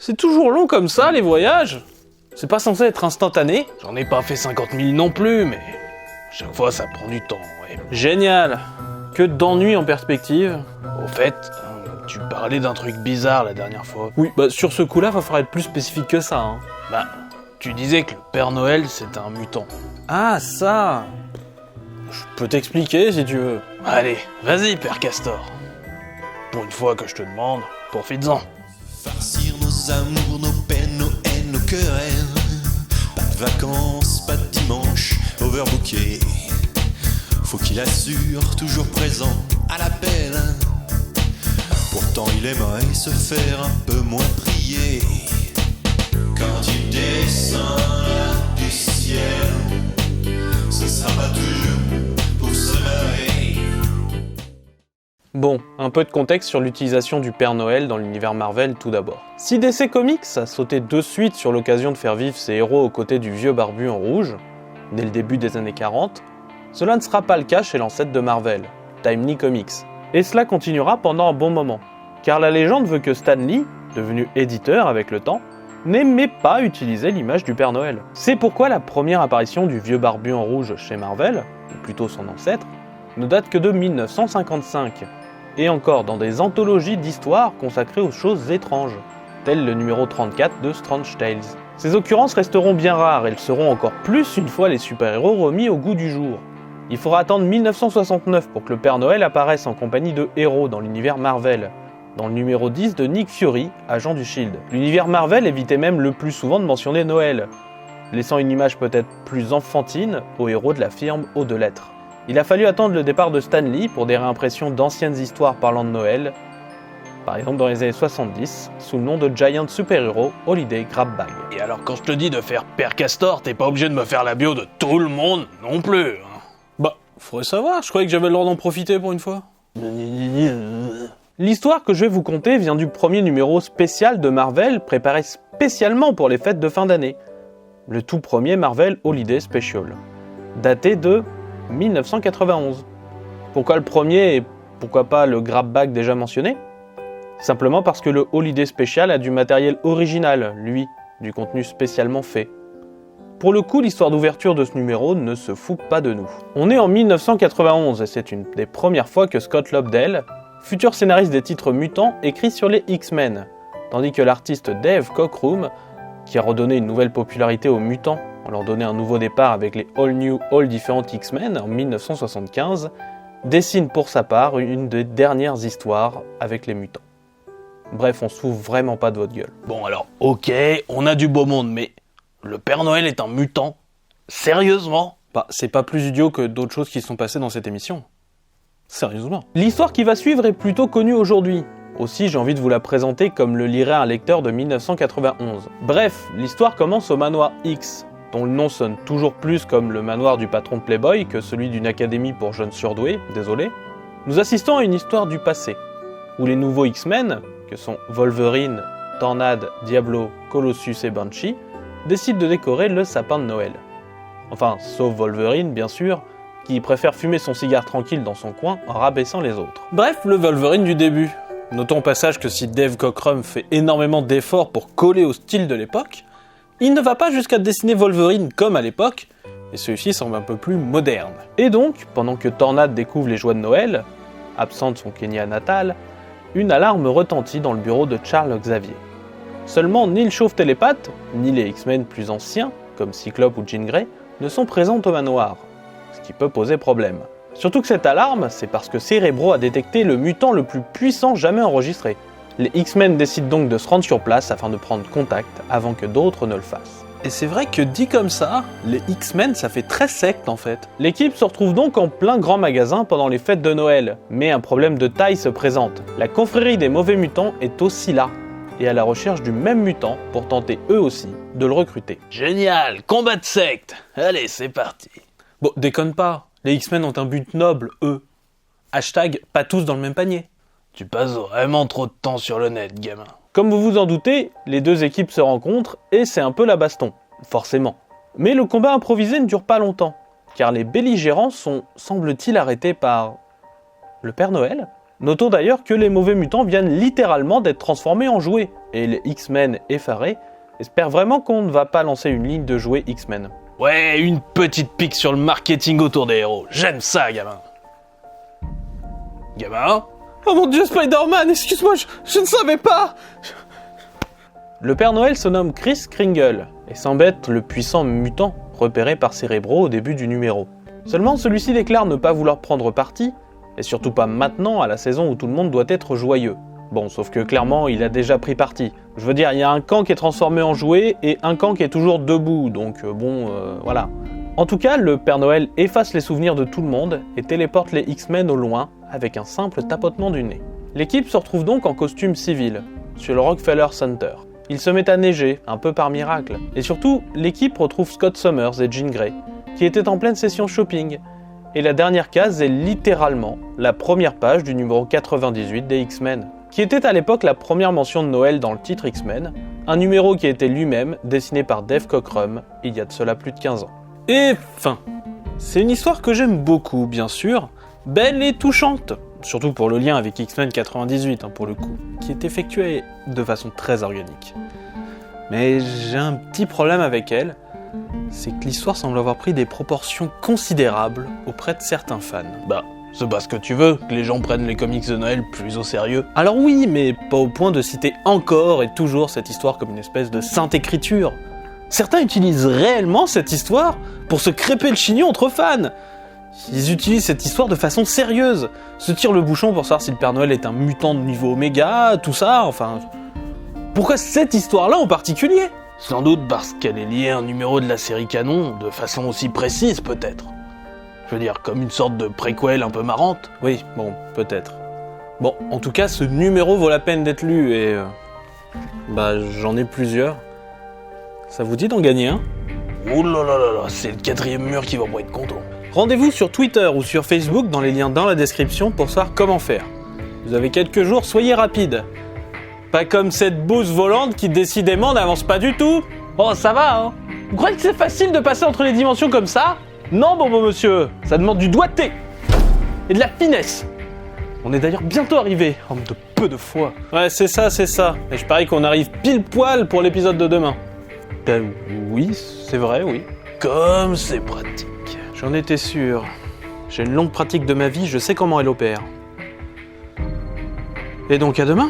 C'est toujours long comme ça, les voyages. C'est pas censé être instantané. J'en ai pas fait 50 000 non plus, mais chaque fois ça prend du temps, ouais. Génial. Que d'ennuis en perspective. Au fait, tu parlais d'un truc bizarre la dernière fois. Oui, bah sur ce coup-là, va falloir être plus spécifique que ça, hein. Bah, tu disais que le Père Noël, c'est un mutant. Ah, ça. Je peux t'expliquer si tu veux. Allez, vas-y, Père Castor. Pour une fois que je te demande, profites-en. Farcir nos amours, nos peines, nos haines, nos querelles. Pas de vacances, pas de dimanche, overbooké. Faut qu'il assure, toujours présent à l'appel. Pourtant il aimerait se faire un peu moins prier. Quand il descend là du ciel, ce sera pas toujours pour se marrer. Bon, un peu de contexte sur l'utilisation du Père Noël dans l'univers Marvel tout d'abord. Si DC Comics a sauté de suite sur l'occasion de faire vivre ses héros aux côtés du vieux barbu en rouge, dès le début des années 40, cela ne sera pas le cas chez l'ancêtre de Marvel, Timely Comics. Et cela continuera pendant un bon moment, car la légende veut que Stan Lee, devenu éditeur avec le temps, n'aimait pas utiliser l'image du Père Noël. C'est pourquoi la première apparition du vieux barbu en rouge chez Marvel, ou plutôt son ancêtre, ne date que de 1955, et encore dans des anthologies d'histoires consacrées aux choses étranges, tel le numéro 34 de Strange Tales. Ces occurrences resteront bien rares et le seront encore plus une fois les super-héros remis au goût du jour. Il faudra attendre 1969 pour que le Père Noël apparaisse en compagnie de héros dans l'univers Marvel, dans le numéro 10 de Nick Fury, agent du Shield. L'univers Marvel évitait même le plus souvent de mentionner Noël, laissant une image peut-être plus enfantine aux héros de la firme Eau de Lettres. Il a fallu attendre le départ de Stan Lee pour des réimpressions d'anciennes histoires parlant de Noël, par exemple dans les années 70, sous le nom de Giant Super-Hero Holiday Grab Bag. Et alors quand je te dis de faire Père Castor, t'es pas obligé de me faire la bio de tout le monde non plus. Bah, faudrait savoir, je croyais que j'avais le droit d'en profiter pour une fois. L'histoire que je vais vous conter vient du premier numéro spécial de Marvel préparé spécialement pour les fêtes de fin d'année. Le tout premier Marvel Holiday Special, daté de 1991. Pourquoi le premier et pourquoi pas le Grab Bag déjà mentionné ? Simplement parce que le Holiday Special a du matériel original, lui, du contenu spécialement fait. Pour le coup, l'histoire d'ouverture de ce numéro ne se fout pas de nous. On est en 1991 et c'est une des premières fois que Scott Lobdell, futur scénariste des titres mutants, écrit sur les X-Men, tandis que l'artiste Dave Cockrum, qui a redonné une nouvelle popularité aux mutants en leur donnant un nouveau départ avec les All New, All Different X-Men en 1975, dessine pour sa part une des dernières histoires avec les mutants. Bref, on se fout vraiment pas de votre gueule. Bon alors, ok, on a du beau monde, mais le Père Noël est un mutant ? Sérieusement ? Bah, c'est pas plus idiot que d'autres choses qui sont passées dans cette émission. Sérieusement. L'histoire qui va suivre est plutôt connue aujourd'hui. Aussi, j'ai envie de vous la présenter comme le lirait un lecteur de 1991. Bref, l'histoire commence au manoir X, dont le nom sonne toujours plus comme le manoir du patron de Playboy que celui d'une académie pour jeunes surdoués, désolé. Nous assistons à une histoire du passé, où les nouveaux X-Men, que sont Wolverine, Tornade, Diablo, Colossus et Banshee, décident de décorer le sapin de Noël. Enfin, sauf Wolverine, bien sûr, qui préfère fumer son cigare tranquille dans son coin en rabaissant les autres. Bref, le Wolverine du début. Notons au passage que si Dave Cockrum fait énormément d'efforts pour coller au style de l'époque, il ne va pas jusqu'à dessiner Wolverine comme à l'époque, et celui-ci semble un peu plus moderne. Et donc, pendant que Tornade découvre les joies de Noël, absent de son Kenya natal, une alarme retentit dans le bureau de Charles Xavier. Seulement, ni le chauve télépathe, ni les X-Men plus anciens, comme Cyclope ou Jean Grey, ne sont présents au manoir, ce qui peut poser problème. Surtout que cette alarme, c'est parce que Cerebro a détecté le mutant le plus puissant jamais enregistré. Les X-Men décident donc de se rendre sur place afin de prendre contact avant que d'autres ne le fassent. Et c'est vrai que dit comme ça, les X-Men ça fait très secte en fait. L'équipe se retrouve donc en plein grand magasin pendant les fêtes de Noël, mais un problème de taille se présente. La confrérie des mauvais mutants est aussi là, et à la recherche du même mutant pour tenter eux aussi de le recruter. Génial, combat de secte. Allez, c'est parti. Bon, déconne pas, les X-Men ont un but noble, eux. Hashtag pas tous dans le même panier. Tu passes vraiment trop de temps sur le net, gamin. Comme vous vous en doutez, les deux équipes se rencontrent et c'est un peu la baston, forcément. Mais le combat improvisé ne dure pas longtemps, car les belligérants sont, semble-t-il, arrêtés par... le Père Noël ? Notons d'ailleurs que les mauvais mutants viennent littéralement d'être transformés en jouets, et les X-Men effarés espèrent vraiment qu'on ne va pas lancer une ligne de jouets X-Men. Ouais, une petite pique sur le marketing autour des héros. J'aime ça, gamin. Gamin? Oh mon Dieu, Spider-Man, excuse-moi, je ne savais pas. Le Père Noël se nomme Kris Kringle, et semble être le puissant mutant repéré par Cerebro au début du numéro. Seulement, celui-ci déclare ne pas vouloir prendre parti, et surtout pas maintenant, à la saison où tout le monde doit être joyeux. Bon, sauf que clairement, il a déjà pris parti. Je veux dire, il y a un camp qui est transformé en jouet, et un camp qui est toujours debout, donc voilà. En tout cas, le Père Noël efface les souvenirs de tout le monde, et téléporte les X-Men au loin, avec un simple tapotement du nez. L'équipe se retrouve donc en costume civil, sur le Rockefeller Center. Il se met à neiger, un peu par miracle. Et surtout, l'équipe retrouve Scott Summers et Jean Grey, qui étaient en pleine session shopping. Et la dernière case est littéralement la première page du numéro 98 des X-Men, qui était à l'époque la première mention de Noël dans le titre X-Men, un numéro qui était lui-même dessiné par Dave Cockrum il y a de cela plus de 15 ans. Et fin. C'est une histoire que j'aime beaucoup, bien sûr, belle et touchante. Surtout pour le lien avec X-Men 98, pour le coup, qui est effectué de façon très organique. Mais j'ai un petit problème avec elle, c'est que l'histoire semble avoir pris des proportions considérables auprès de certains fans. Bah, c'est pas ce que tu veux, que les gens prennent les comics de Noël plus au sérieux. Alors oui, mais pas au point de citer encore et toujours cette histoire comme une espèce de sainte écriture. Certains utilisent réellement cette histoire pour se crêper le chignon entre fans. Ils utilisent cette histoire de façon sérieuse, se tirent le bouchon pour savoir si le Père Noël est un mutant de niveau Oméga, tout ça, enfin... Pourquoi cette histoire-là en particulier ? Sans doute parce qu'elle est liée à un numéro de la série canon, de façon aussi précise peut-être. Je veux dire, comme une sorte de préquel un peu marrante. Oui, bon, peut-être. Bon, en tout cas, ce numéro vaut la peine d'être lu, et... j'en ai plusieurs. Ça vous dit d'en gagner un ? Ouh là là là là, c'est le 4e mur qui va pas être content. Rendez-vous sur Twitter ou sur Facebook dans les liens dans la description pour savoir comment faire. Vous avez quelques jours, soyez rapide. Pas comme cette bouse volante qui décidément n'avance pas du tout. Oh, ça va, hein ? Vous croyez que c'est facile de passer entre les dimensions comme ça ? Non, bon monsieur, ça demande du doigté et de la finesse. On est d'ailleurs bientôt arrivé, homme de peu de foi. Ouais, c'est ça. Et je parie qu'on arrive pile poil pour l'épisode de demain. Oui, c'est vrai, oui. Comme c'est pratique. J'en étais sûr. J'ai une longue pratique de ma vie, je sais comment elle opère. Et donc à demain ?